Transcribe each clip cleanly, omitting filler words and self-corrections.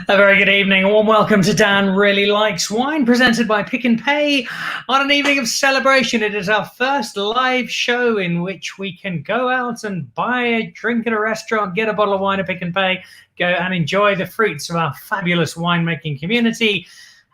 A very good evening. A warm welcome to Dan Really Likes Wine, presented by Pick and Pay on an evening of celebration. It is our first live show in which we can go out and buy a drink at a restaurant, get a bottle of wine at Pick and Pay, go and enjoy the fruits of our fabulous winemaking community.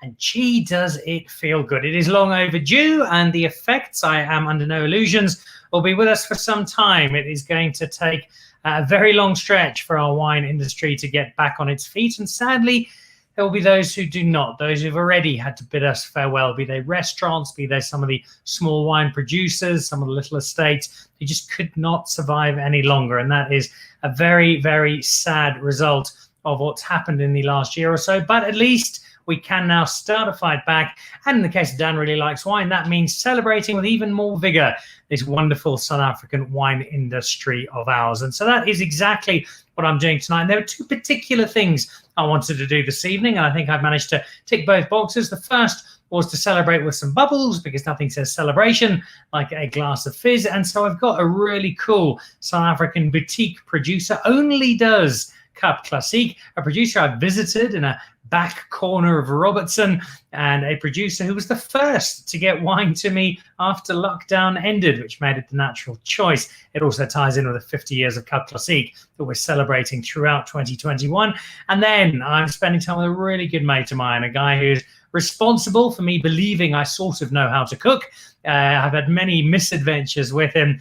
And gee, does it feel good. It is long overdue, and the effects, I am under no illusions, will be with us for some time. It is going to take a very long stretch for our wine industry to get back on its feet. And sadly, there will be those who do not, those who've already had to bid us farewell, be they restaurants, be they some of the small wine producers, some of the little estates, who just could not survive any longer. And that is a very, very sad result of what's happened in the last year or so. But at least we can now start a fight back. And in the case of Dan Really Likes Wine, that means celebrating with even more vigor this wonderful South African wine industry of ours. And so that is exactly what I'm doing tonight. And there are two particular things I wanted to do this evening, and I think I've managed to tick both boxes. The first was to celebrate with some bubbles, because nothing says celebration like a glass of fizz. And so I've got a really cool South African boutique producer, only does Cup Classique, a producer I've visited in a back corner of Robertson, and a producer who was the first to get wine to me after lockdown ended, which made it the natural choice. It also ties in with the 50 years of Cup Classique that we're celebrating throughout 2021. And then I'm spending time with a really good mate of mine, a guy who's responsible for me believing I sort of know how to cook. I've had many misadventures with him.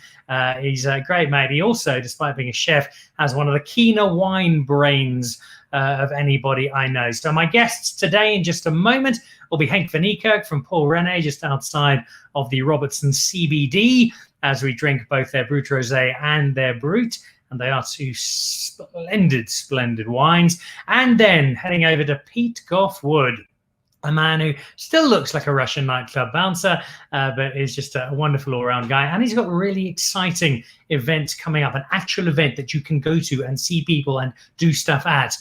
He's a great mate. He also, despite being a chef, has one of the keener wine brains of anybody I know. So my guests today in just a moment will be Henk van Niekerk from Paul René, just outside of the Robertson CBD, as we drink both their Brut Rosé and their Brut. And they are two splendid, splendid wines. And then heading over to Pete Goffe-Wood, a man who still looks like a Russian nightclub bouncer, but is just a wonderful all-around guy. And he's got a really exciting event coming up, an actual event that you can go to and see people and do stuff at,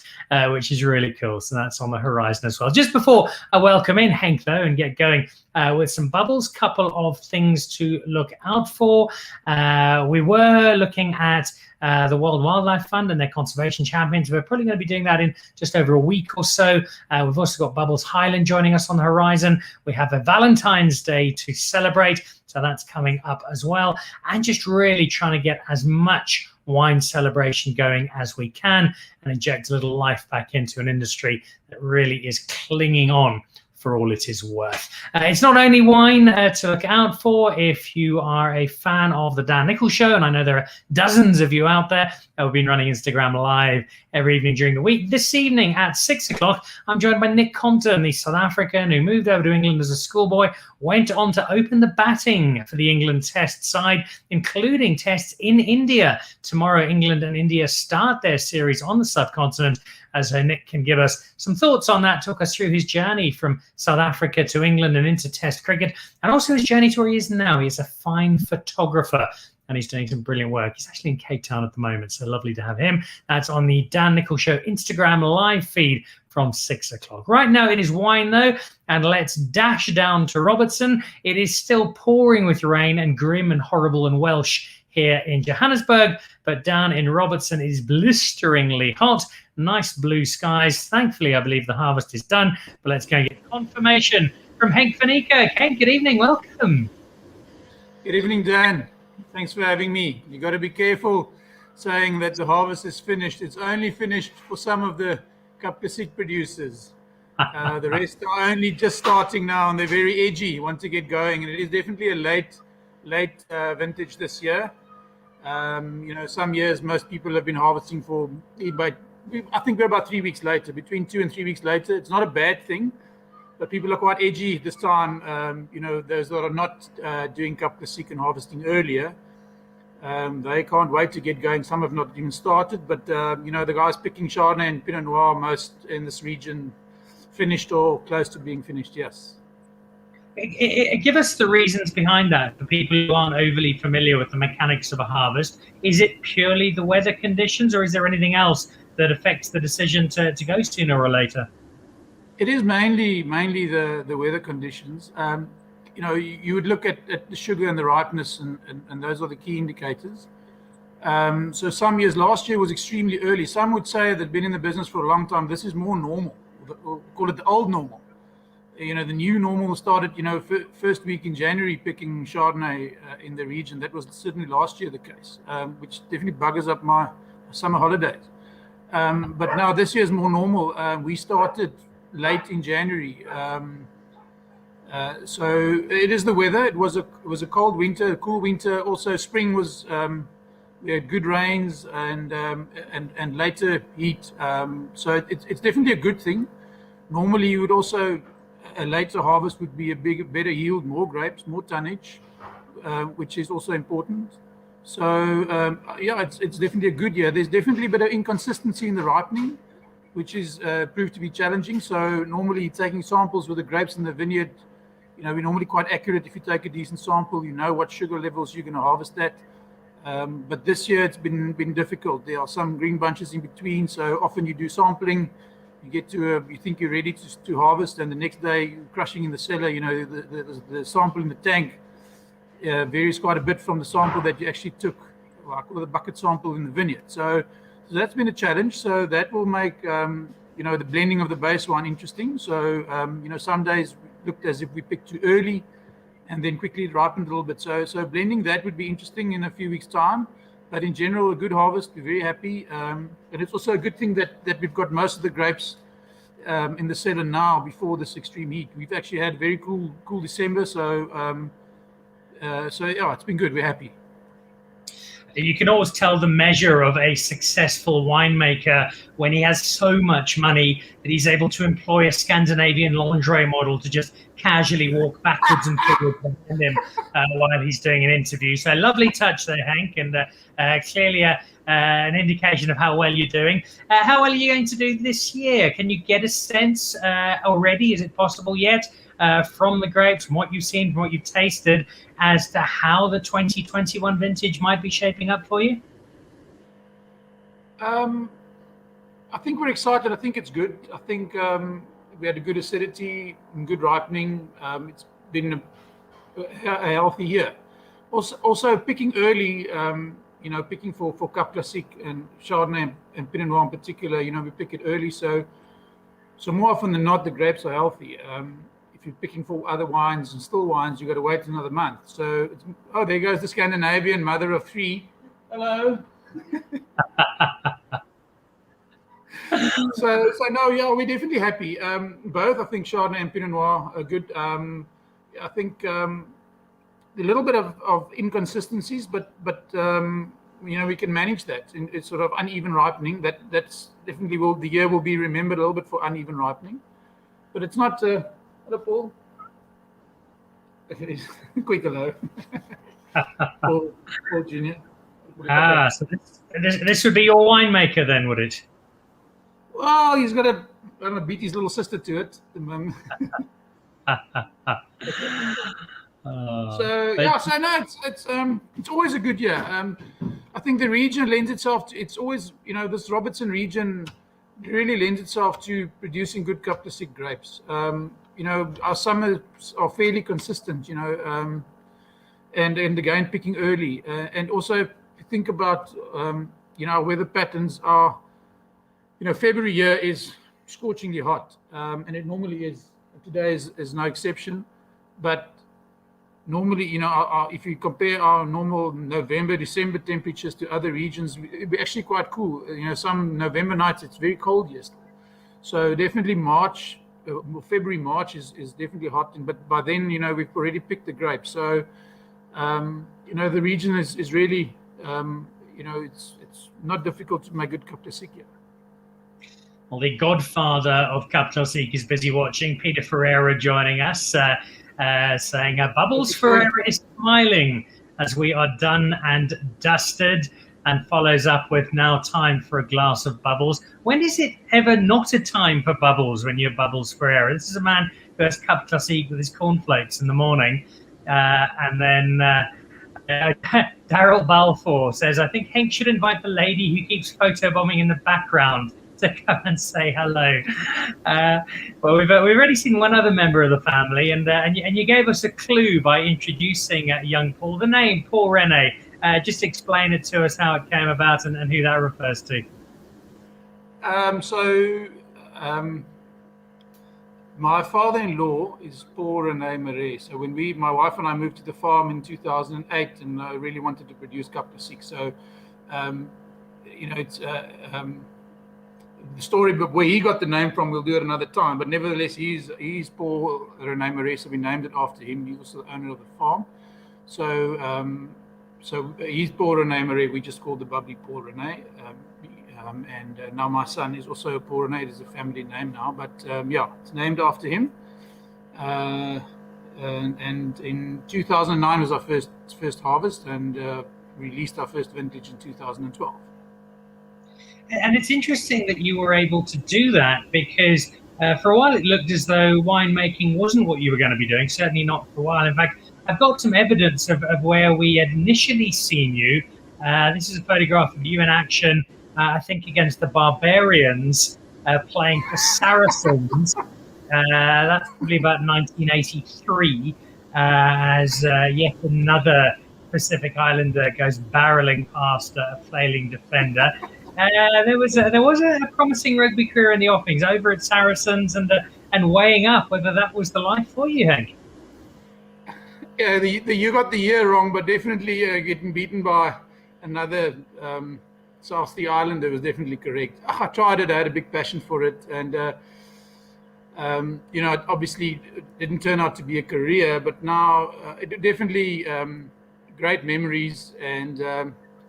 which is really cool. So that's on the horizon as well. Just before I welcome in Henk, though, and get going with some bubbles, couple of things to look out for. We were looking at the World Wildlife Fund and their conservation champions. We're probably going to be doing that in just over a week or so. We've also got Bubbles Highland joining us on the horizon. We have a Valentine's Day to celebrate, so that's coming up as well. And just really trying to get as much wine celebration going as we can and inject a little life back into an industry that really is clinging on for all it is worth. It's not only wine to look out for. If you are a fan of the Dan Nichols Show, and I know there are dozens of you out there, we've been running Instagram Live every evening during the week. This evening at 6 o'clock, I'm joined by Nick Compton, the South African who moved over to England as a schoolboy, went on to open the batting for the England Test side, including tests in India. Tomorrow, England and India start their series on the subcontinent, as Nick can give us some thoughts on that, talk us through his journey from South Africa to England and into Test cricket, and also his journey to where he is now. He's a fine photographer, and he's doing some brilliant work. He's actually in Cape Town at the moment, so lovely to have him. That's on the Dan Nichols Show Instagram live feed from 6 o'clock. Right now it is wine, though, and let's dash down to Robertson. It is still pouring with rain and grim and horrible and Welsh here in Johannesburg, but down in Robertson it is blisteringly hot. Nice blue skies. Thankfully, I believe the harvest is done, but let's go and get confirmation from Henk van Niekerk. Henk, good evening. Welcome. Good evening, Dan. Thanks for having me. You got to be careful saying that the harvest is finished. It's only finished for some of the Cup Classique producers. The rest are only just starting now, and they're very edgy, want to get going. And it is definitely a late vintage this year. Some years most people have been harvesting I think we're about 3 weeks later, between 2 and 3 weeks later. It's not a bad thing, but people are quite edgy this time. Those that are not doing Cup Classique and harvesting earlier, they can't wait to get going. Some have not even started, but the guys picking Chardonnay and Pinot Noir, most in this region, finished or close to being finished, yes. Give us the reasons behind that for people who aren't overly familiar with the mechanics of a harvest. Is it purely the weather conditions, or is there anything else that affects the decision to go sooner or later? It is mainly the weather conditions. You would look at the sugar and the ripeness, and those are the key indicators. So some years, last year was extremely early. Some would say that been in the business for a long time. This is more normal. We'll call it the old normal. The new normal started, first week in January picking Chardonnay in the region. That was certainly last year the case, which definitely buggers up my summer holidays. But now this year is more normal. We started late in January. So it is the weather. It was a cold winter, a cool winter. Also, spring was we had good rains and later heat. So it's definitely a good thing. Normally, you would also a later harvest would be a better yield, more grapes, more tonnage, which is also important. So it's definitely a good year. There's definitely a bit of inconsistency in the ripening, which is proved to be challenging. So normally taking samples with the grapes in the vineyard, we're normally quite accurate. If you take a decent sample, you know what sugar levels you're going to harvest at. But this year it's been difficult. There are some green bunches in between. So often you do sampling, you get to you think you're ready to harvest, and the next day you're crushing in the cellar. The sample in the tank varies quite a bit from the sample that you actually took, like the bucket sample in the vineyard. So that's been a challenge. So that will make the blending of the base wine interesting. So some days looked as if we picked too early, and then quickly it ripened a little bit. So blending that would be interesting in a few weeks' time. But in general, a good harvest. We're very happy, and it's also a good thing that we've got most of the grapes in the cellar now before this extreme heat. We've actually had very cool December. So it's been good. We're happy. You can always tell the measure of a successful winemaker when he has so much money that he's able to employ a Scandinavian lingerie model to just casually walk backwards and forwards behind him while he's doing an interview. So lovely touch there, Hank, and clearly an indication of how well you're doing. How well are you going to do this year? Can you get a sense already? Is it possible yet? From the grapes, from what you've seen, from what you've tasted, as to how the 2021 vintage might be shaping up for you? I think we're excited. I think it's good. I think we had a good acidity and good ripening. It's been a healthy year. Also picking early, picking for Cap Classique and Chardonnay and Pinot Noir in particular, we pick it early. So more often than not, the grapes are healthy. If you're picking for other wines and still wines, you've got to wait another month. So, there goes the Scandinavian mother of three. Hello. So we're definitely happy. Both, I think, Chardonnay and Pinot Noir are good. I think a little bit of inconsistencies, but we can manage that. It's sort of uneven ripening. That's definitely the year will be remembered a little bit for uneven ripening, but it's not. Hello, Paul. Quick hello. Paul Jr. So this would be your winemaker then, would it? Well, he's got to beat his little sister to it. It's always a good year. I think the region lends itself to, it's always, this Robertson region really lends itself to producing good Cap Classique grapes. Our summers are fairly consistent, and again, picking early. And also, if you think about, our weather patterns are, February here is scorchingly hot, and it normally is. Today is no exception. But normally, if you compare our normal November, December temperatures to other regions, we're actually quite cool. Some November nights, it's very cold here. So definitely February, March is definitely hot, but by then, we've already picked the grapes. So, the region is really, it's not difficult to make good Cap Classique here. Well, the godfather of Cap Classique is busy watching. Peter Ferreira joining us, saying, Bubbles Ferreira is smiling as we are done and dusted, and follows up with, now time for a glass of bubbles. When is it ever not a time for bubbles when you're Bubbles Ferreira? This is a man who has Cap Classique with his cornflakes in the morning. And then Daryl Balfour says, I think Hank should invite the lady who keeps photobombing in the background to come and say hello. Well, we've already seen one other member of the family, and you gave us a clue by introducing young Paul. The name Paul René just explain it to us, how it came about and who that refers to. My father-in-law is Paul René. So when my wife and I moved to the farm in 2008, and I really wanted to produce Cup Classique. So, it's the story, but where he got the name from, we'll do it another time. But nevertheless, he's Paul René, so we named it after him. He's also the owner of the farm. So, he's Paul René. We just called the bubbly Paul René. And now my son is also Paul René. It is a family name now, but it's named after him. And in 2009 was our first harvest, and released our first vintage in 2012. And it's interesting that you were able to do that, because for a while it looked as though winemaking wasn't what you were going to be doing, certainly not for a while. In fact, I've got some evidence of where we had initially seen you. This is a photograph of you in action, I think against the Barbarians, playing for Saracens. That's probably about 1983, as yet another Pacific Islander goes barreling past a flailing defender. There was a promising rugby career in the offings over at Saracens, and weighing up whether that was the life for you, Henk. Yeah, you got the year wrong, but definitely getting beaten by another South Sea Islander was definitely correct. I tried it. I had a big passion for it, and obviously it didn't turn out to be a career, but now it definitely great memories, and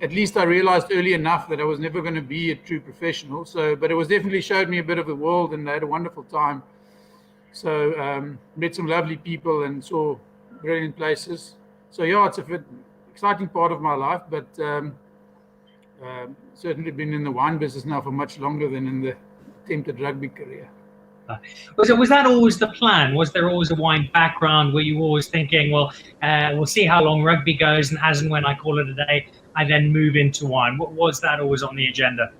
at least I realized early enough that I was never going to be a true professional. But it was definitely showed me a bit of the world, and I had a wonderful time. So met some lovely people and saw brilliant places. So it's a exciting part of my life, but certainly been in the wine business now for much longer than in the attempted rugby career. Was that always the plan? Was there always a wine background? Were you always thinking, well, we'll see how long rugby goes, and as and when I call it a day, I then move into wine? Was that always on the agenda?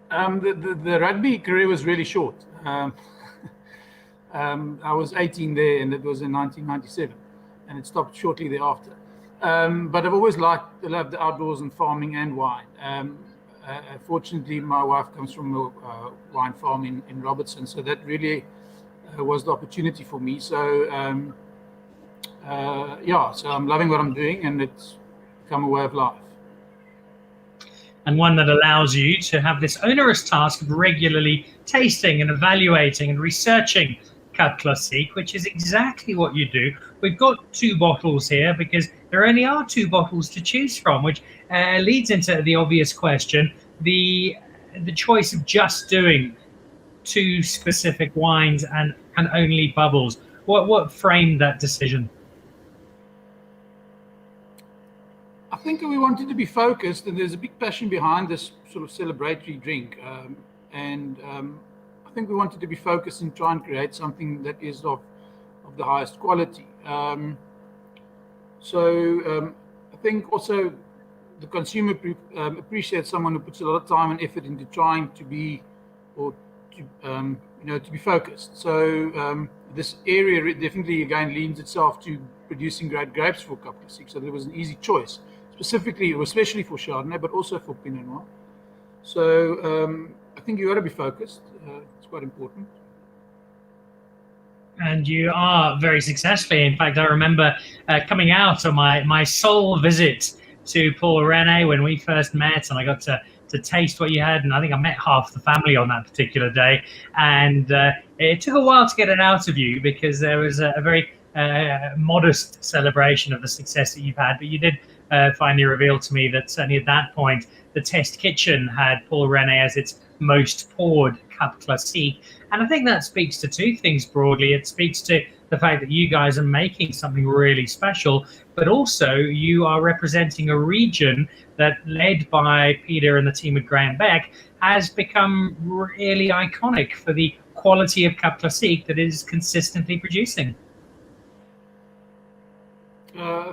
The rugby career was really short. I was 18 there, and it was in 1997, and it stopped shortly thereafter. But I've always loved the outdoors and farming and wine. Fortunately, my wife comes from a wine farm in Robertson, so that really was the opportunity for me. So, so I'm loving what I'm doing, and it's become a way of life. And one that allows you to have this onerous task of regularly tasting and evaluating and researching Cup Classique, which is exactly what you do. We've got 2 bottles here because there only are 2 bottles to choose from, which leads into the obvious question: the choice of just doing 2 specific wines and only bubbles. What framed that decision? I think we wanted to be focused, and there's a big passion behind this sort of celebratory drink, and I think we wanted to be focused and try and create something that is of the highest quality. I think also the consumer appreciates someone who puts a lot of time and effort into trying to be, or to be focused. So this area definitely again leans itself to producing great grapes for Cup Classique. So there was an easy choice, especially for Chardonnay, but also for Pinot Noir. So I think you got to be focused. It's quite important. And you are very successfully. In fact, I remember coming out on my sole visit to Paul René when we first met, and I got to taste what you had, and I think I met half the family on that particular day. And it took a while to get it out of you, because there was a very modest celebration of the success that you've had. But you did finally reveal to me that certainly at that point, the test kitchen had Paul René as its most poured Cup Classique. And I think that speaks to 2 things broadly. It speaks to the fact that you guys are making something really special, but also you are representing a region that, led by Peter and the team at Graham Beck, has become really iconic for the quality of Cup Classique that it is consistently producing.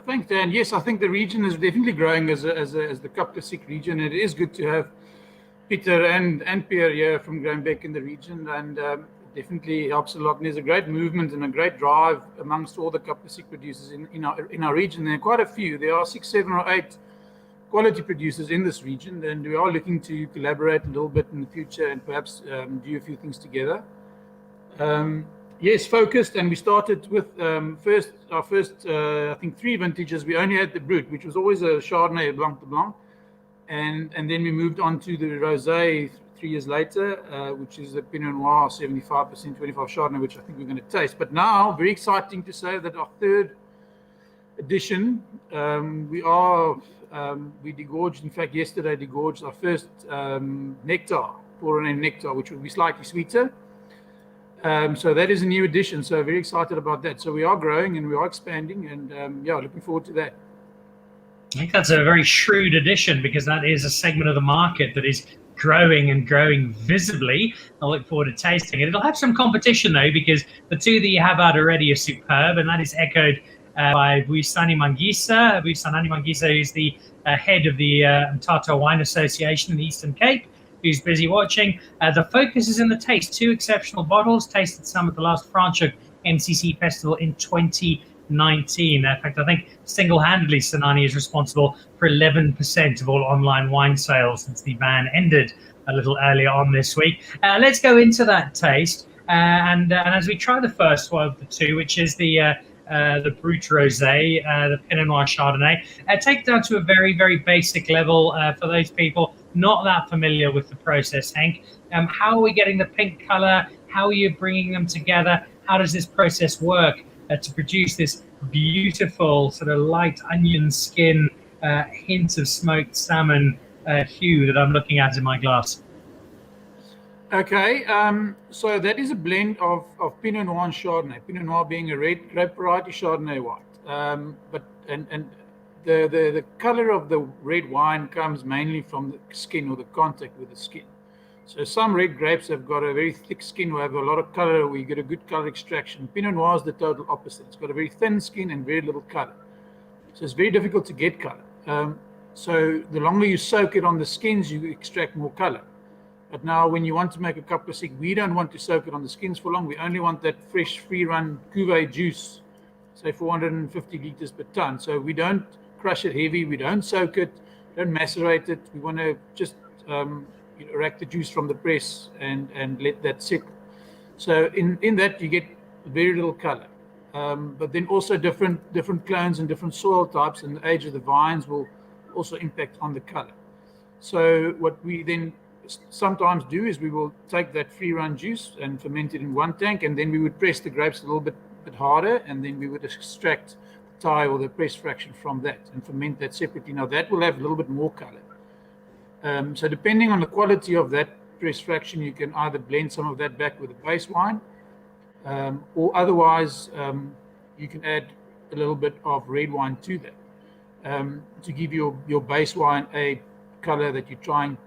Thanks, Dan. Yes, I think the region is definitely growing as the Cup Classique region. It is good to have Peter and Pierre here from Graham Beck in the region, and definitely helps a lot. And there's a great movement and a great drive amongst all the Kapasiek producers in our region. There are quite a few. There are 6, 7, or 8 quality producers in this region, and we are looking to collaborate a little bit in the future and perhaps do a few things together. Yes, focused, and we started with our first I think 3 vintages. We only had the Brut, which was always a Chardonnay, a Blanc de Blanc, and then we moved on to the Rosé 3 years later, which is a Pinot Noir 75%, 25 Chardonnay, which I think we're going to taste. But now, very exciting to say that our 3rd edition, we degorged, in fact, yesterday degorged our first nectar, Paul René nectar, which will be slightly sweeter. So that is a new addition. So very excited about that. So we are growing and we are expanding, and looking forward to that. I think that's a very shrewd addition, because that is a segment of the market that is growing and growing visibly. I look forward to tasting it. It'll have some competition though, because the 2 that you have out already are superb, and that is echoed by Vuisani Mangisa. Vuisani Mangisa, who's the head of the Mthatha Wine Association in the Eastern Cape, who's busy watching. The focus is in the taste. 2 exceptional bottles, tasted some at the last Franschhoek MCC Festival in 2019. In fact, I think single-handedly Senani is responsible for 11% of all online wine sales since the ban ended a little earlier on this week. Let's go into that taste. And as we try the first one of the 2, which is the Brut Rosé, the Pinot Noir Chardonnay, take it down to a very, very basic level for those people not that familiar with the process, Henk. How are we getting the pink color? How are you bringing them together? How does this process work to produce this beautiful sort of light onion skin, hint of smoked salmon hue that I'm looking at in my glass? Okay, so that is a blend of Pinot Noir and Chardonnay. Pinot Noir being a red grape variety, Chardonnay white. But the color of the red wine comes mainly from the skin or the contact with the skin. So some red grapes have got a very thick skin, who have a lot of color, where you get a good color extraction. Pinot Noir is the total opposite. It's got a very thin skin and very little color. So it's very difficult to get color. So the longer you soak it on the skins, you extract more color. But now when you want to make a Kapasiek, we don't want to soak it on the skins for long. We only want that fresh, free-run cuvee juice, say 450 liters per ton. So we don't crush it heavy. We don't soak it, don't macerate it. We want to just rack the juice from the press and let that settle. So in that you get very little color. But then also different clones and different soil types and the age of the vines will also impact on the color. So what we then sometimes do is we will take that free run juice and ferment it in one tank, and then we would press the grapes a little bit harder, and then we would extract the tie or the press fraction from that and ferment that separately. Now that will have a little bit more color. So depending on the quality of that press fraction, you can either blend some of that back with a base wine, or otherwise you can add a little bit of red wine to that to give your base wine a color that you're trying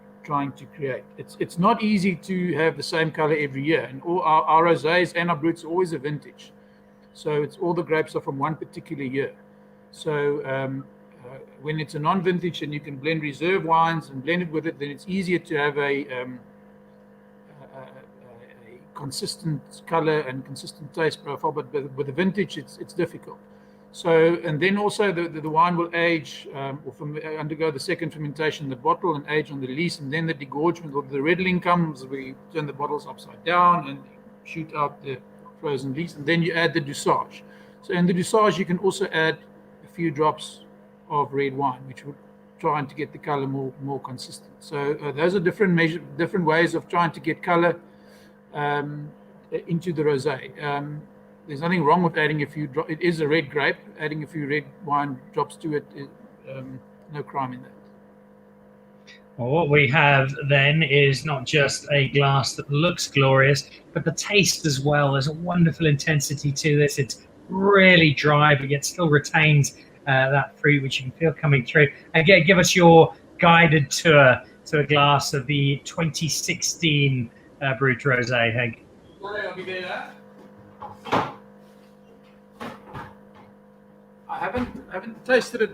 to create. It's not easy to have the same color every year, and all our rosés and our bruts are always a vintage. So it's all the grapes are from one particular year. So when it's a non-vintage and you can blend reserve wines and blend it with it, then it's easier to have a consistent color and consistent taste profile. But with the vintage, it's difficult. So, and then also the wine will age or undergo the second fermentation in the bottle and age on the lees, and then the degorgement or the riddling comes. We turn the bottles upside down and shoot out the frozen lees, and then you add the dosage. So in the dosage, you can also add a few drops of red wine, which would try to get the color more consistent. So those are different ways of trying to get color into the rosé. There's nothing wrong with adding a few drops. It is a red grape. Adding a few red wine drops to it, no crime in that. Well, what we have then is not just a glass that looks glorious, but the taste as well. There's a wonderful intensity to this. It's really dry, but yet still retains that fruit, which you can feel coming through. Again, give us your guided tour to a glass of the 2016 Brut Rosé, Henk. I'll be there. I haven't tasted it.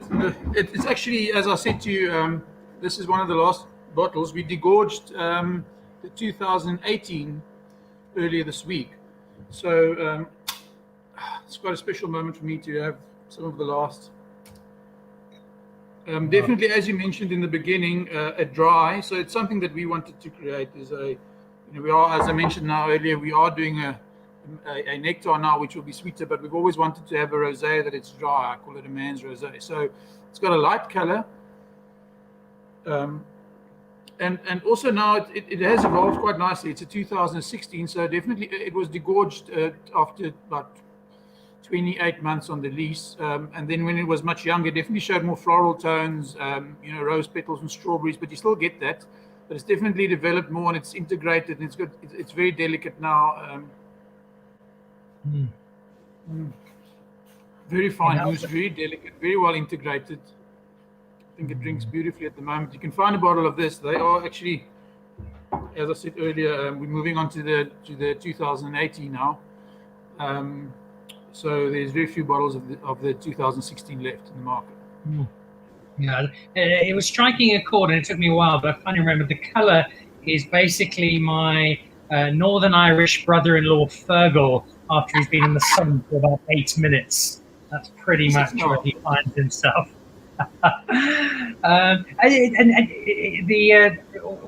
It's actually, as I said to you, this is one of the last bottles. We degorged the 2018 earlier this week. So it's quite a special moment for me to have some of the last. Definitely, as you mentioned in the beginning, a dry. So it's something that we wanted to create. We are, as I mentioned now earlier, we are doing a nectar now, which will be sweeter. But we've always wanted to have a rosé that it's dry. I call it a man's rosé. So it's got a light color, and also now it has evolved quite nicely. It's a 2016, so definitely it was degorged after about 28 months on the lease, and then when it was much younger, definitely showed more floral tones, rose petals and strawberries, but you still get that. But it's definitely developed more, and it's integrated, and it's very delicate now. Very fine mousse, very delicate, very well integrated. I think it drinks beautifully at the moment. You can find a bottle of this. They are actually, as I said earlier, we're moving on to the 2018 now. So there's very few bottles of the 2016 left in the market. Yeah, it was striking a chord, and it took me a while, but I finally remember the colour is basically my Northern Irish brother-in-law Fergal after he's been in the sun for about 8 minutes. That's pretty much where he finds himself.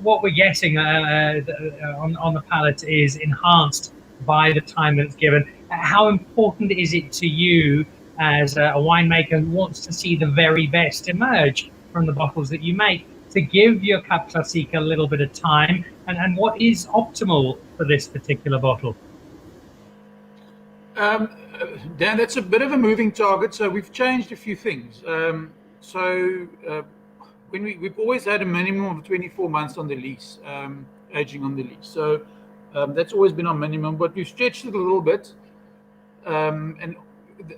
What we're getting on the palate is enhanced by the time that it's given. How important is it to you as a winemaker who wants to see the very best emerge from the bottles that you make to give your Cup Classique a little bit of time? And what is optimal for this particular bottle? Dan, that's a bit of a moving target. So we've changed a few things. When we've always had a minimum of 24 months on the lease, aging on the lease. So that's always been our minimum, but we've stretched it a little bit. And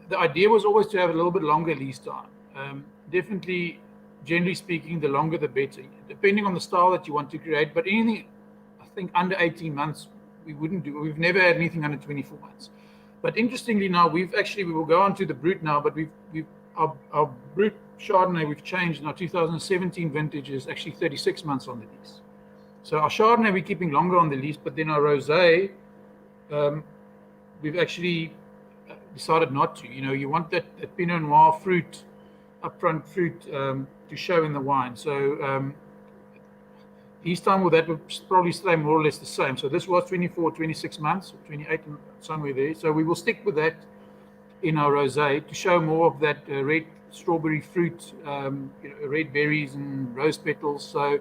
the idea was always to have a little bit longer lease time. Definitely, generally speaking, the longer the better, depending on the style that you want to create. But anything, I think, under 18 months, we wouldn't do. We've never had anything under 24 months. But interestingly, now we will go on to the Brut now, but our Brut Chardonnay we've changed. Now 2017 vintage is actually 36 months on the lease. So our Chardonnay we're keeping longer on the lease, but then our Rosé, we've actually decided not to. You want that Pinot Noir fruit, upfront fruit, to show in the wine. So each time with that will probably stay more or less the same. So this was 24, 26 months, 28, somewhere there. So we will stick with that in our Rosé to show more of that red strawberry fruit, red berries and rose petals. So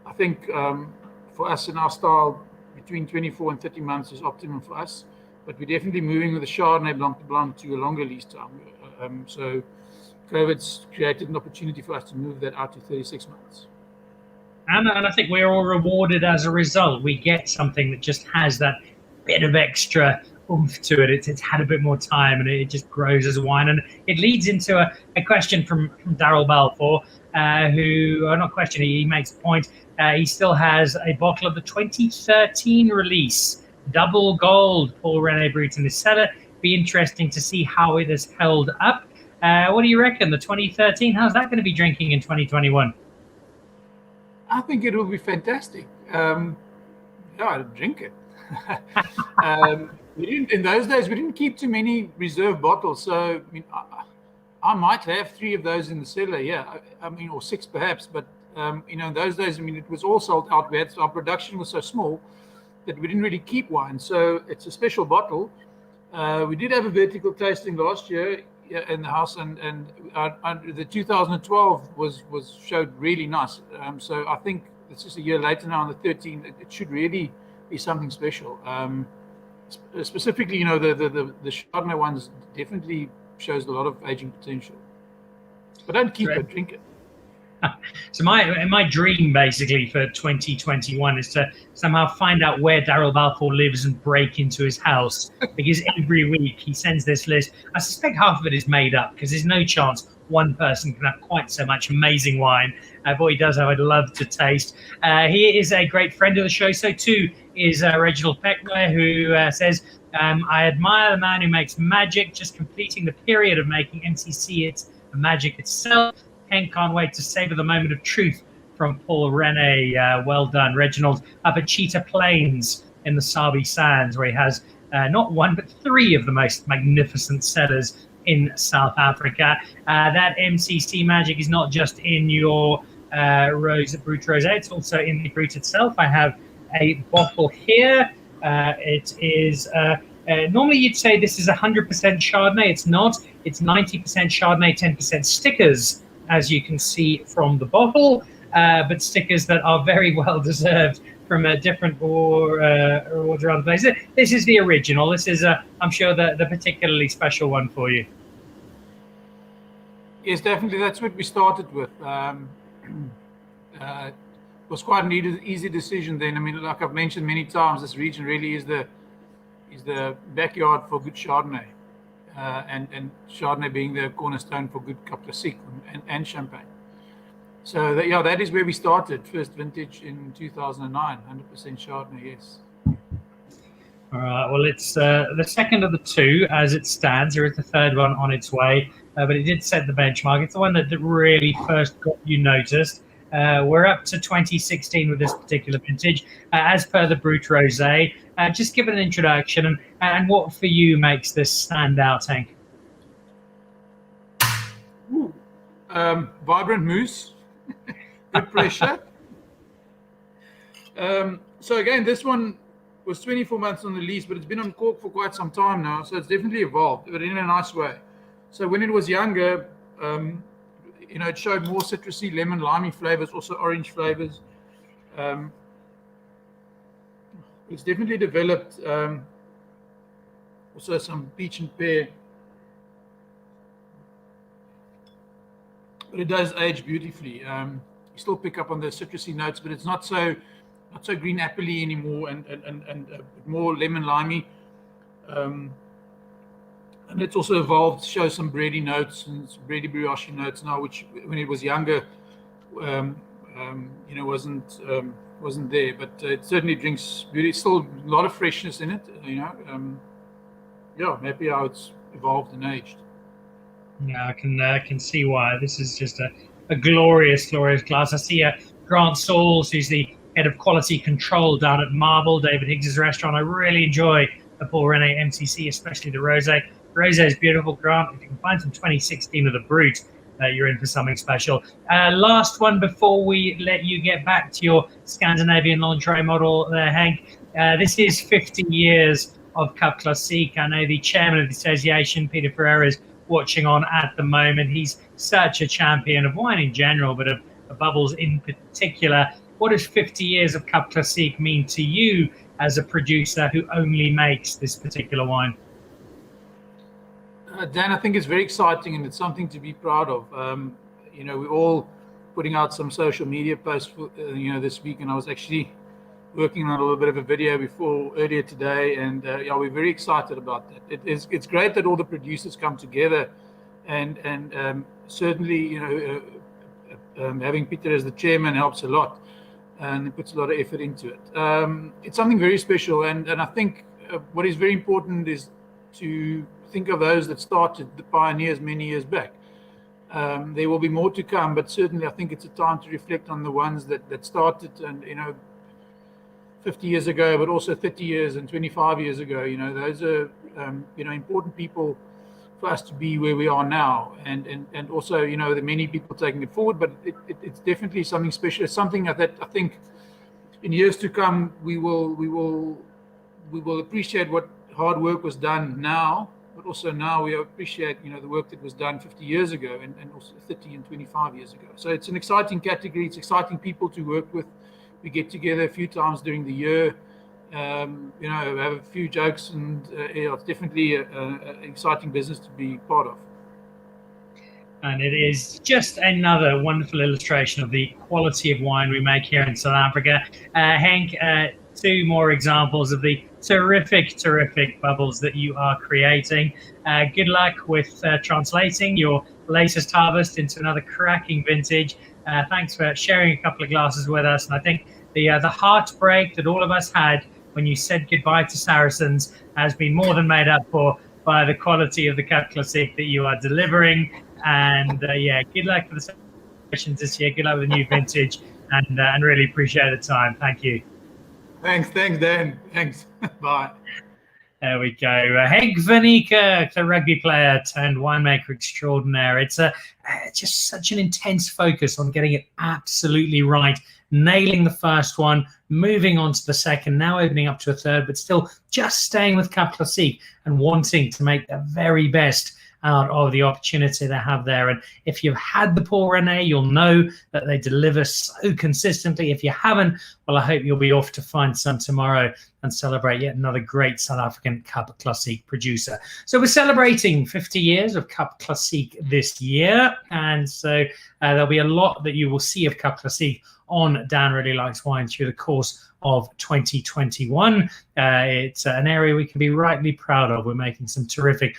I think for us in our style, between 24 and 30 months is optimum for us. But we're definitely moving with the Chardonnay Blanc de Blanc to a longer lease time. So COVID's created an opportunity for us to move that out to 36 months. And I think we're all rewarded as a result. We get something that just has that bit of extra oomph to it. It's had a bit more time, and it just grows as a wine. And it leads into a question from Daryl Balfour, he makes a point. He still has a bottle of the 2013 release, double gold Paul René Brut in his cellar. Be interesting to see how it has held up. What do you reckon? The 2013, how's that going to be drinking in 2021? I think it will be fantastic. I'd drink it. In those days, we didn't keep too many reserve bottles. So, I might have 3 of those in the cellar, or 6 perhaps. But, in those days, it was all sold out. Our production was so small that we didn't really keep wine. So it's a special bottle. We did have a vertical tasting last year in the house, and the 2012 showed really nice. So I think it's just a year later now on the 13. It should really be something special. Specifically, the Chardonnay ones definitely shows a lot of aging potential. But don't keep it, drink it. So my dream basically for 2021 is to somehow find out where Daryl Balfour lives and break into his house, because every week he sends this list. I suspect half of it is made up, because there's no chance one person can have quite so much amazing wine. But what he does have, I'd love to taste. He is a great friend of the show. So too is Reginald Peckler, who says, I admire the man who makes magic, just completing the period of making MCC. It's a magic itself. Can't wait to savor the moment of truth from Paul René. Well done, Reginald, up at Cheetah Plains in the Sabi Sands, where he has not one but three of the most magnificent cellars in South Africa. That MCC magic is not just in your Brut Rosé, it's also in the Brut itself. I have a bottle here. It is normally you'd say this is 100% Chardonnay. It's not. It's 90% Chardonnay, 10% stickers, as you can see from the bottle, but stickers that are very well deserved from a different order other places. This is the original. This is, I'm sure, the particularly special one for you. Yes, definitely. That's what we started with. It was quite an easy decision then. I mean, like I've mentioned many times, this region really is the backyard for good Chardonnay, and Chardonnay being the cornerstone for good Cap Classique and Champagne. So that is where we started. First vintage in 2009, 100% Chardonnay. Yes. All right. Well, it's the second of the two as it stands. There is the third one on its way, but it did set the benchmark. It's the one that really first got you noticed. We're up to 2016 with this particular vintage, as per the Brut Rosé. Just give it an introduction and what for you makes this stand out, Hank? Vibrant mousse, good pressure. So again, this one was 24 months on the lease, but it's been on cork for quite some time now, so it's definitely evolved, but in a nice way. So when it was younger, it showed more citrusy, lemon, limey flavors, also orange flavors. It's definitely developed also some peach and pear. But it does age beautifully. You still pick up on the citrusy notes, but it's not so green apple-y anymore, and more lemon limey. And it's also evolved to show some bready notes and some bready brioche notes now, which when it was younger, wasn't there. But it certainly drinks beauty. Still a lot of freshness in it. I'm happy how it's evolved and aged. Yeah, I can see why. This is just a glorious glass. I see Grant Sauls, who's the head of quality control down at Marble, David Higgs's restaurant. I really enjoy the Paul René MCC, especially the rosé. Rosé is beautiful, Grant. If you can find some 2016 of the Brut, you're in for something special. Last one before we let you get back to your Scandinavian lingerie model there, Hank. This is 50 years of Cap Classique. I know the chairman of the association, Peter Ferreira, is watching on at the moment. He's such a champion of wine in general, but of bubbles in particular. What does 50 years of Cap Classique mean to you as a producer who only makes this particular wine? Dan, I think it's very exciting and it's something to be proud of. We're all putting out some social media posts for, this week, and I was actually working on a little bit of a video earlier today, and we're very excited about that. It's great that all the producers come together, and certainly having Peter as the chairman helps a lot, and it puts a lot of effort into it. It's something very special, and I think what is very important is to think of those that started, the pioneers many years back. There will be more to come, but certainly I think it's a time to reflect on the ones that started, and 50 years ago, but also 30 years and 25 years ago. Those are important people for us to be where we are now, and also there are many people taking it forward, but it's definitely something special. It's something that I think in years to come we will appreciate what hard work was done now, but also now we appreciate the work that was done 50 years ago, and also 30 and 25 years ago. So it's an exciting category. It's exciting people to work with. We get together a few times during the year, have a few jokes, and it's definitely an exciting business to be part of. And it is just another wonderful illustration of the quality of wine we make here in South Africa. Hank, two more examples of the terrific bubbles that you are creating. Good luck with translating your latest harvest into another cracking vintage. Thanks for sharing a couple of glasses with us. And I think the heartbreak that all of us had when you said goodbye to Saracens has been more than made up for by the quality of the Cap Classique that you are delivering. And good luck for the celebrations this year. Good luck with the new vintage, and really appreciate the time. Thank you. Thanks, Dan. Thanks. Bye. There we go. Henk Vernieker, the rugby player turned winemaker extraordinaire. It's just such an intense focus on getting it absolutely right, nailing the first one, moving on to the second, now opening up to a third, but still just staying with Cap Classique and wanting to make the very best out of the opportunity they have there. And if you've had the Paul René, you'll know that they deliver so consistently. If you haven't, well, I hope you'll be off to find some tomorrow and celebrate yet another great South African Cup Classique producer. So we're celebrating 50 years of Cup Classique this year. And so there'll be a lot that you will see of Cup Classique on Dan Really Likes Wine through the course of 2021. It's an area we can be rightly proud of. We're making some terrific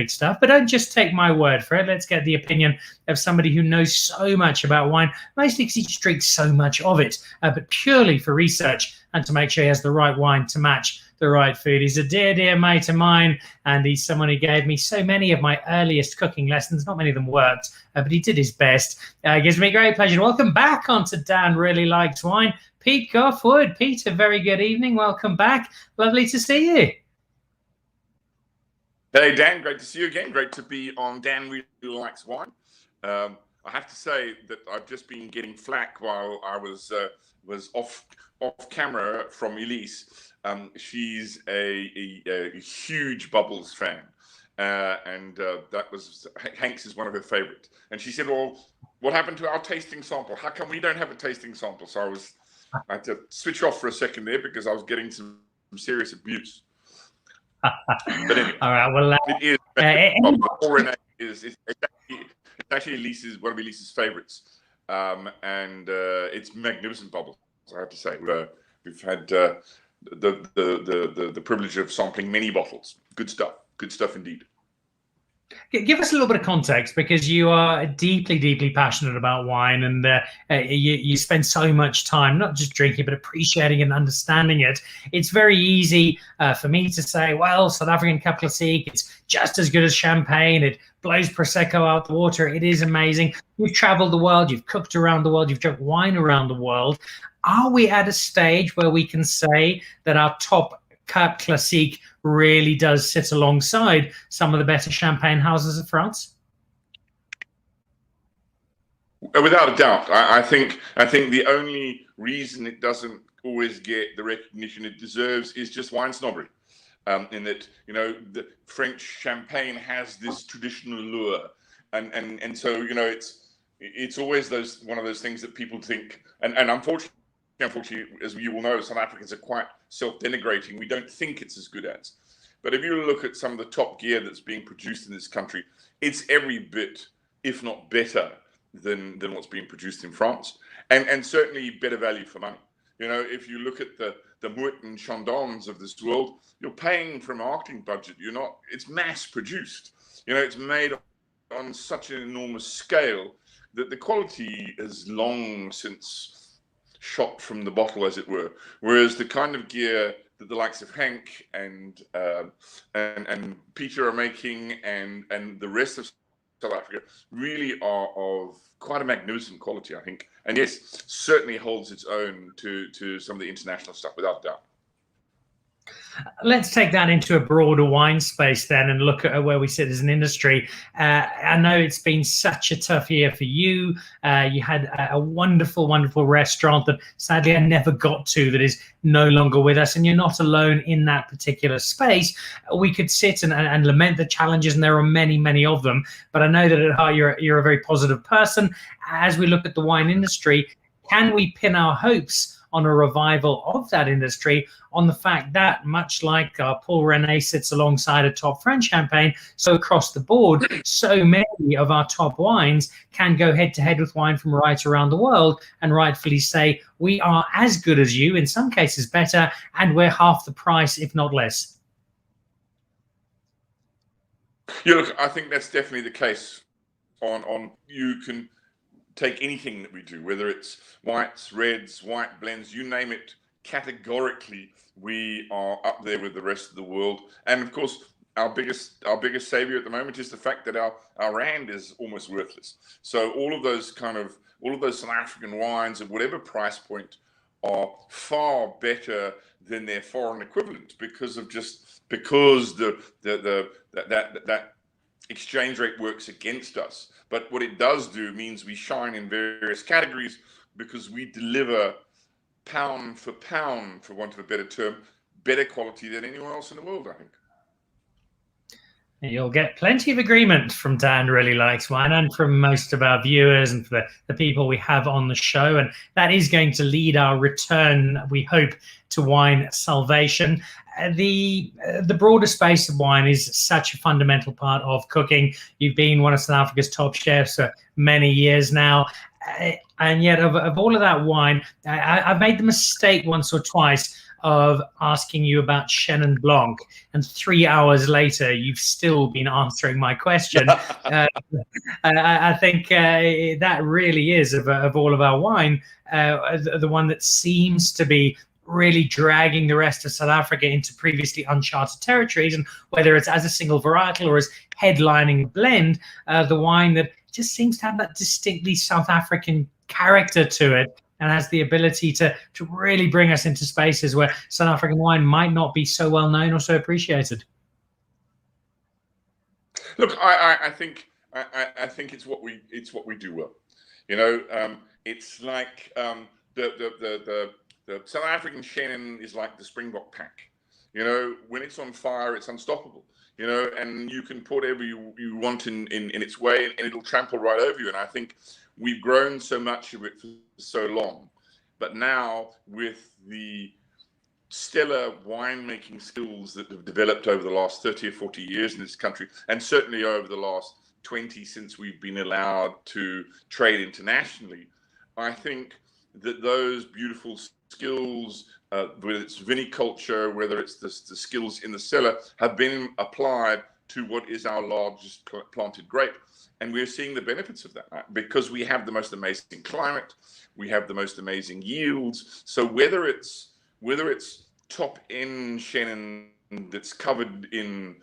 stuff. But don't just take my word for it. Let's get the opinion of somebody who knows so much about wine, mostly because he just drinks so much of it, but purely for research and to make sure he has the right wine to match the right food. He's a dear mate of mine, and he's someone who gave me so many of my earliest cooking lessons. Not many of them worked, but he did his best. It gives me great pleasure to welcome back onto Dan Really Likes Wine, Pete Goffe-Wood. Pete, a very good evening. Welcome back. Lovely to see you. Hey, Dan. Great to see you again. Great to be on Dan Really Likes Wine. I have to say that I've just been getting flack while I was off camera from Elise. She's a huge Bubbles fan, and that was Hank's is one of her favorites. And she said, "Well, what happened to our tasting sample? How come we don't have a tasting sample?" So I had to switch off for a second there because I was getting some serious abuse. But anyway, all right. Well, it is. Paul René is actually Elise's, one of Elise's favorites, and it's magnificent bubbles. I have to say, we've had the privilege of sampling many bottles. Good stuff indeed. Give us a little bit of context, because you are deeply passionate about wine, and you spend so much time not just drinking but appreciating and understanding it. It's very easy for me to say, well, South African Cup Classique, it's just as good as champagne. It blows Prosecco out the water. It is amazing. You've traveled the world. You've cooked around the world. You've drunk wine around the world. Are we at a stage where we can say that our top Cup Classique really does sit alongside some of the better champagne houses of France? Without a doubt. I think the only reason it doesn't always get the recognition it deserves is just wine snobbery. In that, the French champagne has this traditional allure, and so it's always one of those things that people think, and unfortunately, as you will know, South Africans are quite self-denigrating. We don't think it's as good as. But if you look at some of the top gear that's being produced in this country, it's every bit, if not better, than what's being produced in France, and certainly better value for money. If you look at the Moet and Chandons of this world, you're paying for a marketing budget. It's mass produced. It's made on such an enormous scale that the quality is long since shot from the bottle, as it were. Whereas the kind of gear that the likes of Hank and Peter are making, and the rest of South Africa really are of quite a magnificent quality, I think. And yes, certainly holds its own to some of the international stuff, without doubt. Let's take that into a broader wine space then and look at where we sit as an industry. I know it's been such a tough year for you. You had a wonderful restaurant that sadly I never got to, that is no longer with us, and you're not alone in that particular space. We could sit and lament the challenges, and there are many of them, but I know that at heart you're a very positive person. As we look at the wine industry, can we pin our hopes on a revival of that industry on the fact that, much like Paul René sits alongside a top French champagne, so across the board, so many of our top wines can go head to head with wine from right around the world and rightfully say, we are as good as you, in some cases better, and we're half the price, if not less? Yeah, look, I think that's definitely the case. You can take anything that we do, whether it's whites, reds, white blends, you name it, categorically we are up there with the rest of the world. And of course, our biggest savior at the moment is the fact that our rand is almost worthless. So all of those South African wines at whatever price point are far better than their foreign equivalent because that exchange rate works against us. But what it does do means we shine in various categories because we deliver pound for pound, for want of a better term, better quality than anyone else in the world, I think. You'll get plenty of agreement from Dan Really Likes Wine and from most of our viewers and for the people we have on the show. And that is going to lead our return, we hope, to wine salvation. The broader space of wine is such a fundamental part of cooking. You've been one of South Africa's top chefs for many years now. And yet of all of that wine, I've made the mistake once or twice of asking you about Chenin Blanc, and 3 hours later, you've still been answering my question. I think that really is, of all of our wine, the one that seems to be really dragging the rest of South Africa into previously uncharted territories. And whether it's as a single varietal or as headlining a blend, the wine that just seems to have that distinctly South African character to it, and has the ability to really bring us into spaces where South African wine might not be so well known or so appreciated. Look, I think it's what we do well. You know, it's like the South African Chenin is like the Springbok pack. You know, when it's on fire, it's unstoppable. You know, and you can put whatever you want in its way, and it'll trample right over you. And I think we've grown so much of it for so long, but now with the stellar winemaking skills that have developed over the last 30 or 40 years in this country, and certainly over the last 20 since we've been allowed to trade internationally, I think that those beautiful skills, whether it's viniculture, whether it's the skills in the cellar, have been applied to what is our largest planted grape. And we're seeing the benefits of that because we have the most amazing climate, we have the most amazing yields. So whether it's top end Chenin that's covered in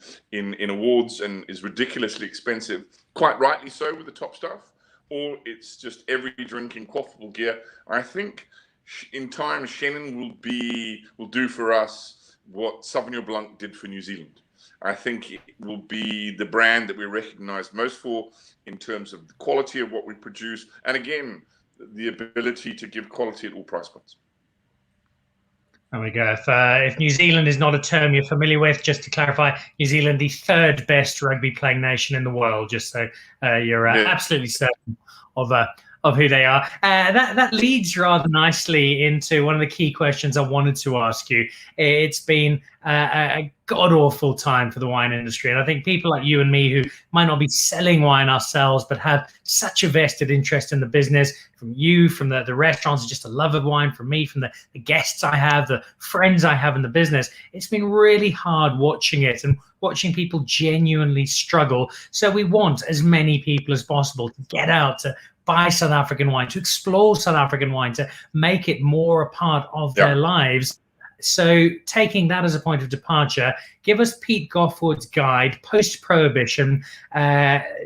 awards and is ridiculously expensive, quite rightly so with the top stuff, or it's just every drink in quaffable gear, I think in time Chenin will do for us what Sauvignon Blanc did for New Zealand. I think it will be the brand that we're recognized most for in terms of the quality of what we produce. And again, the ability to give quality at all price points. There we go. If New Zealand is not a term you're familiar with, just to clarify, New Zealand, the third best rugby playing nation in the world, just so you're absolutely certain of who they are. That leads rather nicely into one of the key questions I wanted to ask you. It's been a god-awful time for the wine industry. And I think people like you and me who might not be selling wine ourselves, but have such a vested interest in the business, from you, from the restaurants, just a love of wine, from me, from the guests I have, the friends I have in the business, it's been really hard watching it and watching people genuinely struggle. So we want as many people as possible to get out, to buy South African wine, to explore South African wine, to make it more a part of their lives. So taking that as a point of departure, give us Pete Goffe-Wood's guide, post-prohibition.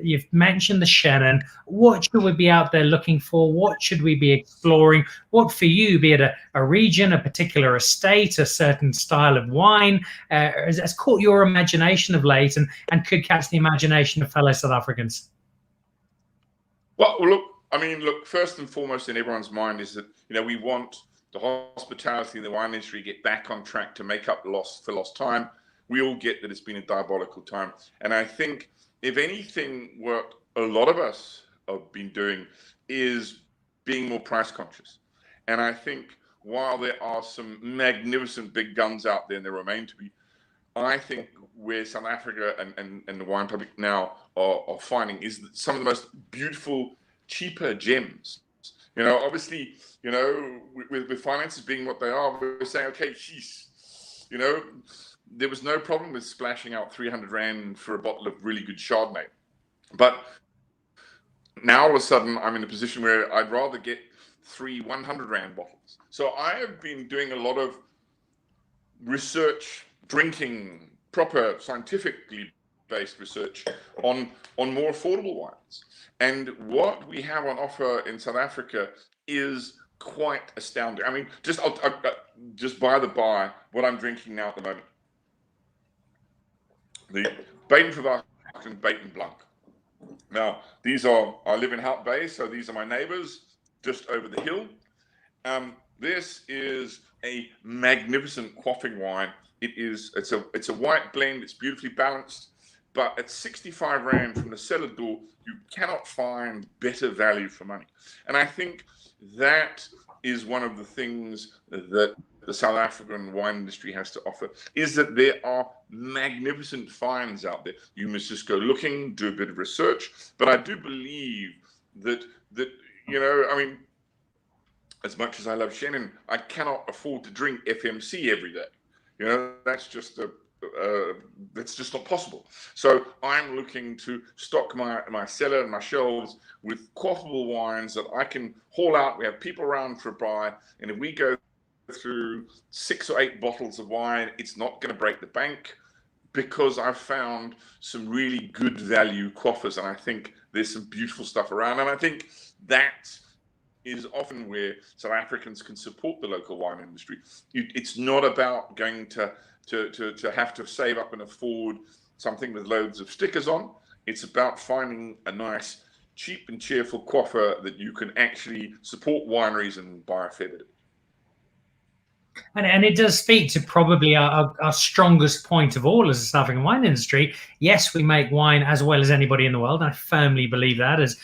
You've mentioned the Chenin. What should we be out there looking for? What should we be exploring? What for you, be it a region, a particular estate, a certain style of wine, has caught your imagination of late and could catch the imagination of fellow South Africans? Well, look, first and foremost in everyone's mind is that, you know, we want the hospitality and the wine industry get back on track to make up for lost time. We all get that it's been a diabolical time. And I think, if anything, what a lot of us have been doing is being more price conscious. And I think while there are some magnificent big guns out there, and there remain to be, I think where South Africa and the wine public now are finding is some of the most beautiful, cheaper gems. You know, obviously, you know, with finances being what they are, we're saying, okay, geez, you know, there was no problem with splashing out 300 Rand for a bottle of really good Chardonnay. But now all of a sudden, I'm in a position where I'd rather get 3 100 Rand bottles. So I have been doing a lot of research, drinking, proper scientifically based research on more affordable wines. And what we have on offer in South Africa is quite astounding. I mean, just by the by, what I'm drinking now at the moment, the Baden-Württemberg Baden Blanc. Now, I live in Hout Bay, so these are my neighbors just over the hill. This is a magnificent quaffing wine. It's a white blend. It's beautifully balanced, but at 65 Rand from the cellar door, you cannot find better value for money. And I think that is one of the things that the South African wine industry has to offer, is that there are magnificent finds out there. You must just go looking, do a bit of research. But I do believe that I mean, as much as I love Shannon, I cannot afford to drink FMC every day. That's just not possible. So I'm looking to stock my cellar and my shelves with quaffable wines that I can haul out. We have people around for a buy, and if we go through 6 or 8 bottles of wine, it's not going to break the bank, because I've found some really good value quaffers, and I think there's some beautiful stuff around. And I think that is often where South Africans can support the local wine industry. It's not about going to have to save up and afford something with loads of stickers on. It's about finding a nice, cheap and cheerful quaffer that you can actually support wineries and buy a fair bit of. And it does speak to probably our strongest point of all as a South African wine industry. Yes, we make wine as well as anybody in the world. And I firmly believe that, as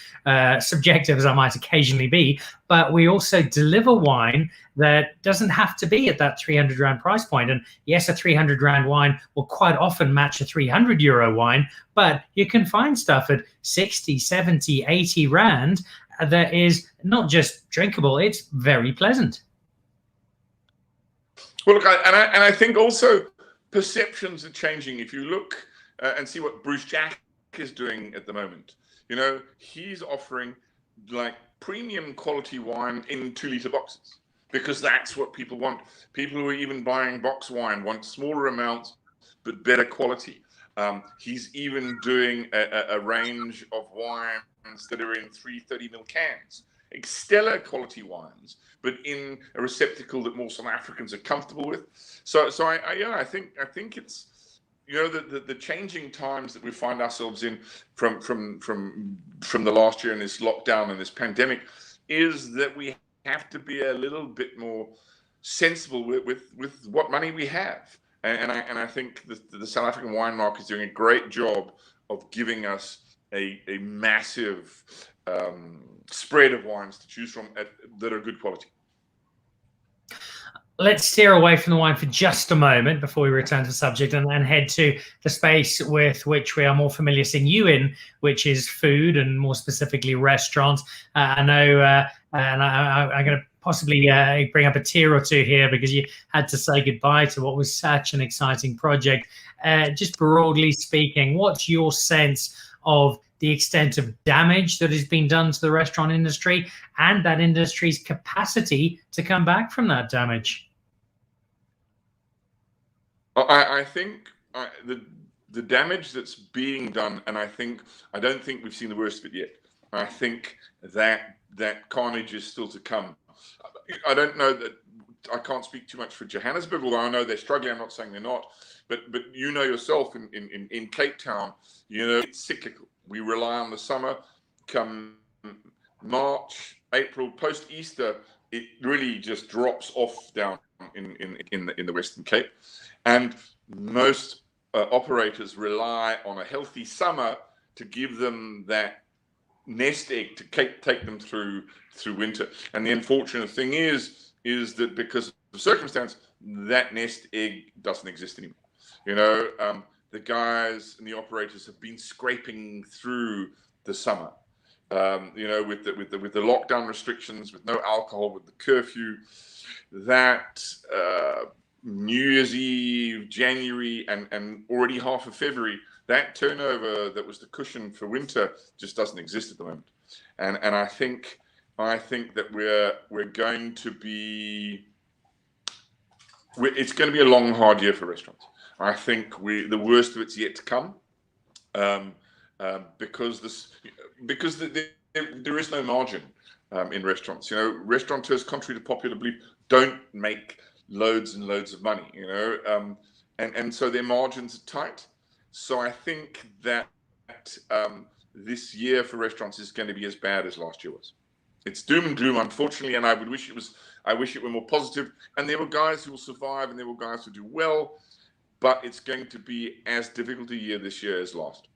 subjective as I might occasionally be. But we also deliver wine that doesn't have to be at that 300 Rand price point. And yes, a 300 Rand wine will quite often match a 300 euro wine. But you can find stuff at 60, 70, 80 Rand that is not just drinkable, it's very pleasant. Well, look, I think also perceptions are changing. If you look and see what Bruce Jack is doing at the moment, he's offering like premium quality wine in 2-litre boxes, because that's what people want. People who are even buying box wine want smaller amounts but better quality. He's even doing a range of wines that are in 330ml cans. Stellar quality wines, but in a receptacle that more South Africans are comfortable with. So I think it's the changing times that we find ourselves in from the last year and this lockdown and this pandemic, is that we have to be a little bit more sensible with what money we have. And I think the South African wine market is doing a great job of giving us a massive spread of wines to choose from that are good quality. Let's steer away from the wine for just a moment before we return to the subject, and then head to the space with which we are more familiar seeing you in, which is food, and more specifically restaurants. I know, and I'm going to possibly bring up a tear or two here, because you had to say goodbye to what was such an exciting project. Just broadly speaking, what's your sense of the extent of damage that has been done to the restaurant industry and that industry's capacity to come back from that damage? I think the damage that's being done, and I don't think we've seen the worst of it yet. I think that carnage is still to come. I don't know that, I can't speak too much for Johannesburg, although I know they're struggling. I'm not saying they're not, but yourself in Cape Town, it's cyclical. We rely on the summer. Come March, April, post Easter, it really just drops off down in the Western Cape, and most operators rely on a healthy summer to give them that nest egg to take them through winter. And the unfortunate thing is that because of circumstance, that nest egg doesn't exist anymore. The guys and the operators have been scraping through the summer, with the lockdown restrictions, with no alcohol, with the curfew, that New Year's Eve, January, and already half of February, that turnover that was the cushion for winter just doesn't exist at the moment. And I think that we're going to be, it's going to be a long, hard year for restaurants. I think the worst of it's yet to come, because there is no margin. in restaurants. You know, restaurateurs, contrary to popular belief, don't make loads and loads of money. You know, and so their margins are tight. So I think that this year for restaurants is going to be as bad as last year was. It's doom and gloom, unfortunately, and I wish it were more positive. And there were guys who will survive, and there were guys who do well, but it's going to be as difficult a year this year as last.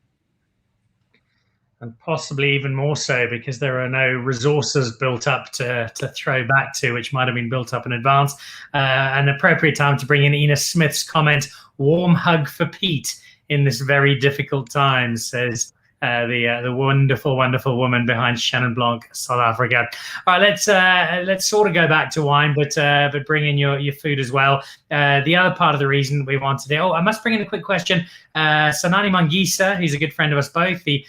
And possibly even more so because there are no resources built up to throw back to, which might have been built up in advance. An appropriate time to bring in Ina Smith's comment, warm hug for Pete in this very difficult time, says the wonderful, wonderful woman behind Chenin Blanc, South Africa. All right, let's sort of go back to wine, but bring in your food as well. The other part of the reason we wanted to, I must bring in a quick question. Sanani Mangisa, who's a good friend of us both, the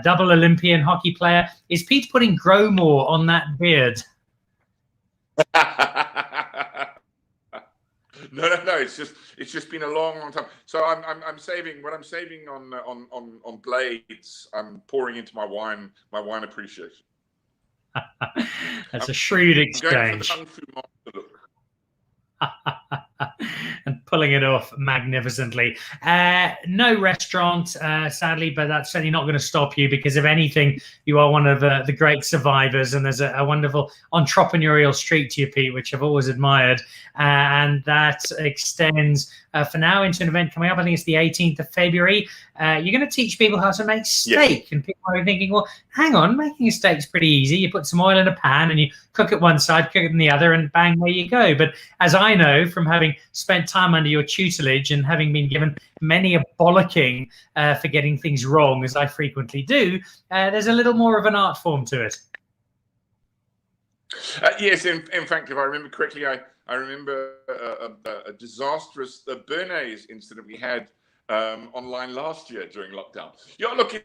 double Olympian hockey player, is Pete putting grow more on that beard? No. It's just been a long time. So I'm saving what I'm saving on blades. I'm pouring into my wine appreciation. That's a shrewd exchange. Going for the Kung Fu master look. And pulling it off magnificently. No restaurant, sadly, but that's certainly not going to stop you, because if anything, you are one of the great survivors, and there's a wonderful entrepreneurial streak to you, Pete, which I've always admired, and that extends for now into an event coming up. I think it's the 18th of February. You're going to teach people how to make steak. Yes. And people are thinking, well, hang on, making a steak's pretty easy. You put some oil in a pan and you cook it one side, cook it in the other, and bang, there you go. But as I know from having spent time under your tutelage and having been given many a bollocking for getting things wrong, as I frequently do, there's a little more of an art form to it. Yes, in fact, if I remember correctly, I remember a disastrous Bernays incident we had online last year during lockdown. Yeah, look,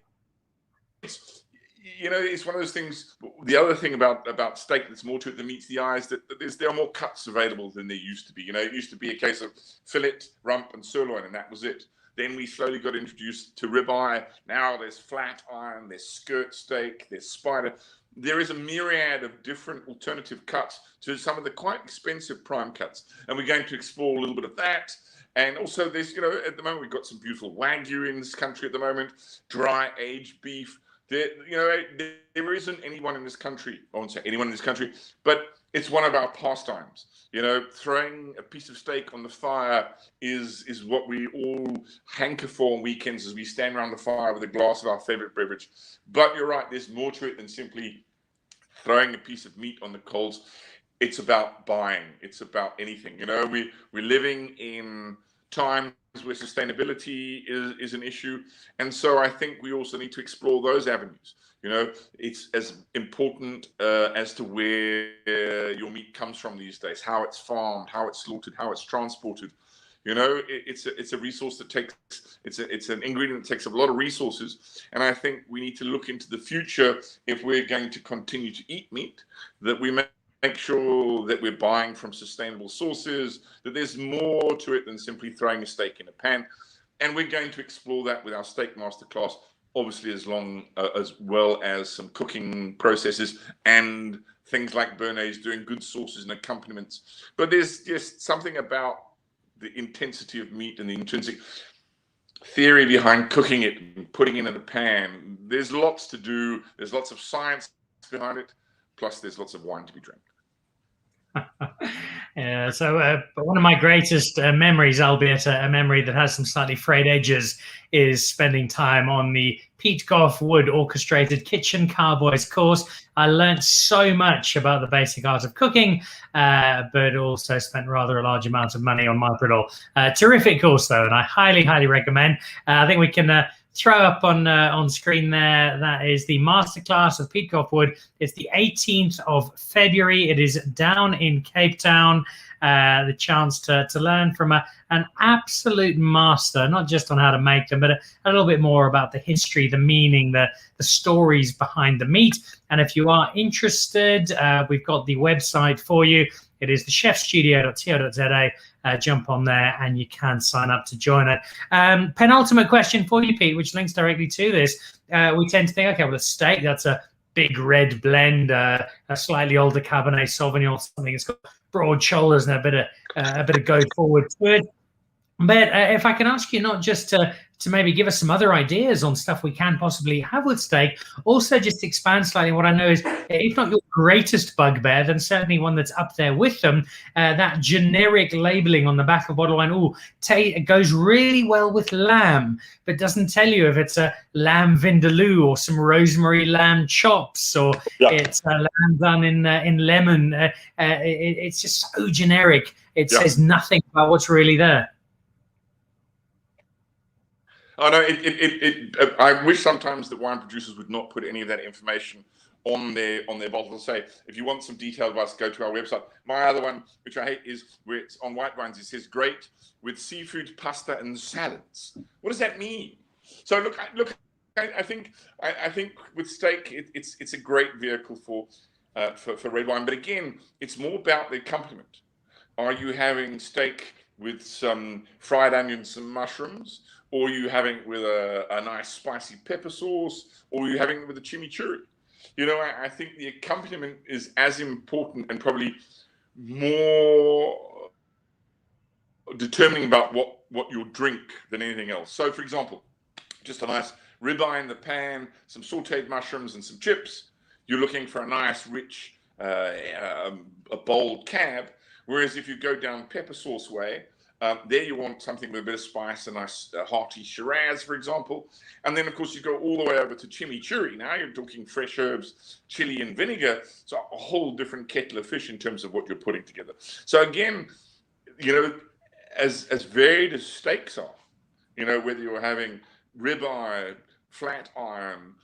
it's one of those things. The other thing about steak that's more to it than meets the eye is that there are more cuts available than there used to be. You know, it used to be a case of fillet, rump, and sirloin, and that was it. Then we slowly got introduced to ribeye. Now there's flat iron, there's skirt steak, there's spider. There is a myriad of different alternative cuts to some of the quite expensive prime cuts, and we're going to explore a little bit of that. And also, there's, at the moment we've got some beautiful Wagyu in this country at the moment, dry aged beef. There isn't anyone in this country, I won't say anyone in this country, but it's one of our pastimes. Throwing a piece of steak on the fire is what we all hanker for on weekends as we stand around the fire with a glass of our favorite beverage. But you're right, there's more to it than simply throwing a piece of meat on the coals. It's about buying. It's about anything. We're living in times where sustainability is an issue. And so I think we also need to explore those avenues. It's as important as to where your meat comes from these days, how it's farmed, how it's slaughtered, how it's transported. It's a resource that it's an ingredient that takes up a lot of resources. And I think we need to look into the future, if we're going to continue to eat meat, that we make sure that we're buying from sustainable sources, that there's more to it than simply throwing a steak in a pan. And we're going to explore that with our steak masterclass, obviously, as well as some cooking processes and things like Bernays, doing good sauces and accompaniments. But there's just something about the intensity of meat and the intrinsic theory behind cooking it and putting it in a pan. There's lots to do. There's lots of science behind it. Plus, there's lots of wine to be drank. Yeah, so one of my greatest memories, albeit a memory that has some slightly frayed edges, is spending time on the Pete Goffe-Wood orchestrated Kitchen Cowboys course. I learned so much about the basic art of cooking, but also spent rather a large amount of money on my griddle. Terrific course, though, and I highly, highly recommend. I think we can throw up on screen there. That is the masterclass of Pete Goffe-Wood. It's the 18th of February. It is down in Cape Town. The chance to learn from an absolute master, not just on how to make them, but a little bit more about the history, the meaning, the stories behind the meat. And if you are interested, we've got the website for you. It is thechefstudio.co.za. Jump on there and you can sign up to join it. Penultimate question for you, Pete, which links directly to this. We tend to think, okay, well, a steak, that's a big red blend, a slightly older Cabernet Sauvignon, something that's got broad shoulders and a bit of go forward to it. But if I can ask you not just to maybe give us some other ideas on stuff we can possibly have with steak, also just expand slightly what I know is, if not your greatest bugbear, then certainly one that's up there with them, that generic labeling on the back of bottle wine. Oh, it goes really well with lamb, but doesn't tell you if it's a lamb vindaloo or some rosemary lamb chops, or it's a lamb done in lemon. It's just so generic. It says nothing about what's really there. Oh no! I wish sometimes that wine producers would not put any of that information on their bottles. Say, if you want some detailed advice, go to our website. My other one, which I hate, is where it's on white wines. It says great with seafood, pasta, and salads. What does that mean? So look. I think with steak, it's a great vehicle for red wine. But again, it's more about the accompaniment. Are you having steak with some fried onions, some mushrooms? Or are you having it with a nice spicy pepper sauce? Or are you having it with a chimichurri? You know, I think the accompaniment is as important and probably more determining about what you'll drink than anything else. So, for example, just a nice ribeye in the pan, some sauteed mushrooms and some chips. You're looking for a nice, rich, a bold cab. Whereas if you go down pepper sauce way, there you want something with a bit of spice, a nice hearty Shiraz, for example. And then, of course, you go all the way over to chimichurri. Now you're talking fresh herbs, chili and vinegar. So a whole different kettle of fish in terms of what you're putting together. So again, you know, as varied as steaks are, you know, whether you're having ribeye, flat iron,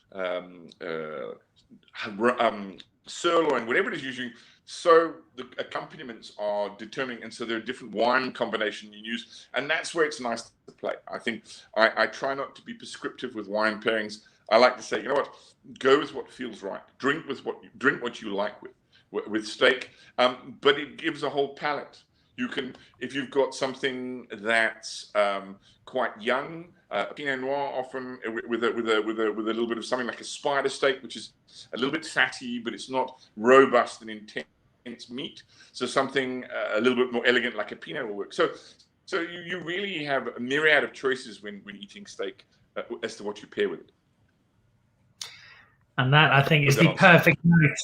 sirloin, whatever it is you're using, so the accompaniments are determining, and so there are different wine combinations you use, and that's where it's nice to play. I think I try not to be prescriptive with wine pairings. I like to say, you know what, go with what feels right. Drink what you like with steak, but it gives a whole palate. You can, if you've got something that's quite young, Pinot Noir often with a little bit of something like a spider steak, which is a little bit fatty, but it's not robust and intense meat. So something a little bit more elegant, like a Pinot, will work. So you really have a myriad of choices when eating steak as to what you pair with it. And that, I think, is the perfect note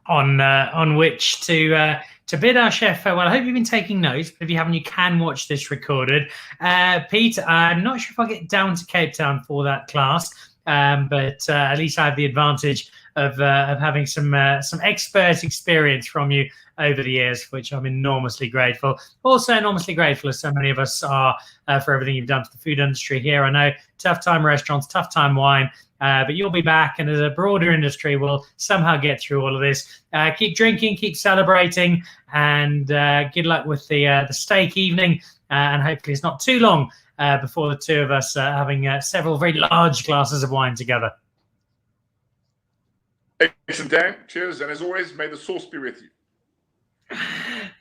on which to bid our chef farewell. I hope you've been taking notes, but if you haven't, you can watch this recorded. Pete, I'm not sure if I'll get down to Cape Town for that class, but at least I have the advantage of having some expert experience from you over the years, for which I'm enormously grateful. Also enormously grateful, as so many of us are, for everything you've done for the food industry here. I know tough time restaurants, tough time wine, but you'll be back, and as a broader industry, we'll somehow get through all of this. Keep drinking, keep celebrating, and good luck with the steak evening. And hopefully it's not too long before the two of us having several very large glasses of wine together. Excellent, Dan. Cheers. And as always, may the sauce be with you.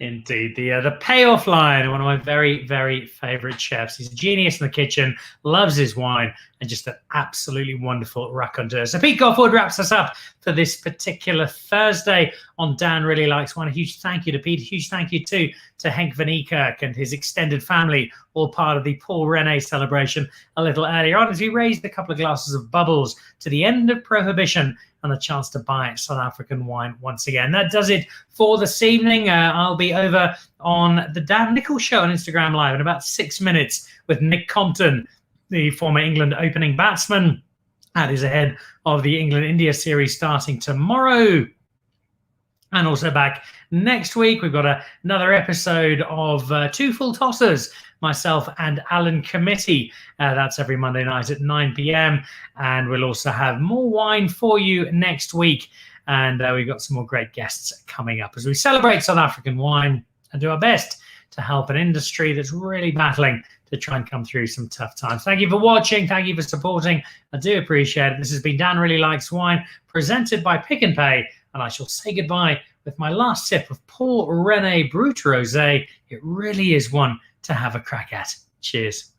Indeed, the payoff line, one of my very, very favorite chefs. He's a genius in the kitchen, loves his wine, and just an absolutely wonderful raconteur. So Pete Goffe-Wood wraps us up for this particular Thursday on Dan Really Likes Wine. A huge thank you to Pete. A huge thank you too to Henk van Niekerk and his extended family, all part of the Paul René celebration a little earlier on, as we raised a couple of glasses of bubbles to the end of Prohibition and the chance to buy South African wine once again. That does it for this evening. I'll be over on the Dan Nichols Show on Instagram Live in about 6 minutes with Nick Compton, the former England opening batsman. That is ahead of the England-India series starting tomorrow. And also back next week, we've got another episode of Two Full Tossers, myself and Alan Committee. That's every Monday night at 9 p.m. And we'll also have more wine for you next week. And we've got some more great guests coming up as we celebrate South African wine and do our best to help an industry that's really battling to try and come through some tough times. Thank you for watching. Thank you for supporting. I do appreciate it. This has been Dan Really Likes Wine, presented by Pick n Pay. And I shall say goodbye with my last sip of Paul René Brut Rosé. It really is one to have a crack at. Cheers.